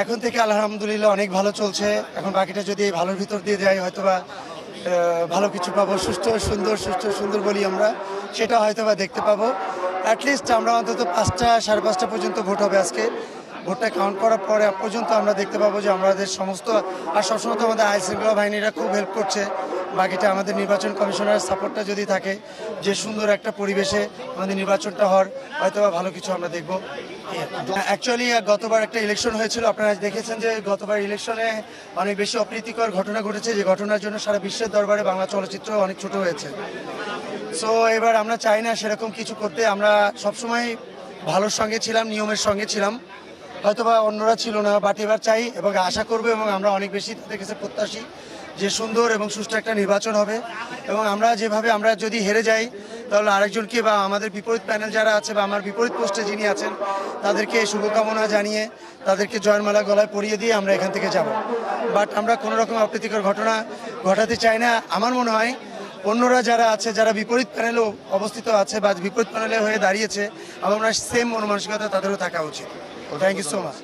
এখন থেকে আলহামদুলিল্লাহ অনেক ভালো চলছে। এখন বাকিটা যদি ভালোর ভিতর দিয়ে যাই হয়তোবা ভালো কিছু পাবো, সুস্থ সুন্দর বলি আমরা, সেটা হয়তোবা দেখতে পাবো। অ্যাটলিস্ট আমরা অন্তত 5টা 5:30 পর্যন্ত ভোট হবে আজকে। ভোটটা কাউন্ট করার পরে পর্যন্ত আমরা দেখতে পাবো যে আমাদের সমস্ত, আর সবসময় তো আমাদের আইন শৃঙ্খলা বাহিনীরা খুব হেল্প করছে। বাকিটা আমাদের নির্বাচন কমিশনার সাপোর্টটা যদি থাকে, যে সুন্দর একটা পরিবেশে আমাদের নির্বাচনটা হওয়ার, হয়তোবা ভালো কিছু আমরা দেখব। অ্যাকচুয়ালি গতবার একটা ইলেকশন হয়েছিল, আপনারা দেখেছেন যে গতবার ইলেকশনে অনেক বেশি অপ্রীতিকর ঘটনা ঘটেছে, যে ঘটনার জন্য সারা বিশ্বের দরবারে বাংলা চলচ্চিত্র অনেক ছোট হয়েছে। সো এবার আমরা চাই না সেরকম কিছু করতে। আমরা সবসময় ভালোর সঙ্গে ছিলাম, নিয়মের সঙ্গে ছিলাম, হয়তোবা অন্যরা ছিল না, বাট এবার চাই এবং আশা করবো এবং আমরা অনেক বেশি তাদের কাছে প্রত্যাশী যে সুন্দর এবং সুষ্ঠু একটা নির্বাচন হবে। এবং আমরা যেভাবে, আমরা যদি হেরে যাই তাহলে আরেকজনকে বা আমাদের বিপরীত প্যানেল যারা আছে বা আমার বিপরীত পোস্টে যিনি আছেন তাদেরকে শুভকামনা জানিয়ে তাদেরকে জয়মালা গলায় পরিয়ে দিয়ে আমরা এখান থেকে যাব। বাট আমরা কোনো রকম অপ্রীতিকর ঘটনা ঘটাতে চাই না। আমার মনে হয় অন্যরা যারা আছে, যারা বিপরীত প্যানেলেও অবস্থিত আছে বা বিপরীত প্যানেলে হয়ে দাঁড়িয়েছে, আমরা সেম মনমানসিকতা তাদেরও থাকা উচিত। Thank you so much.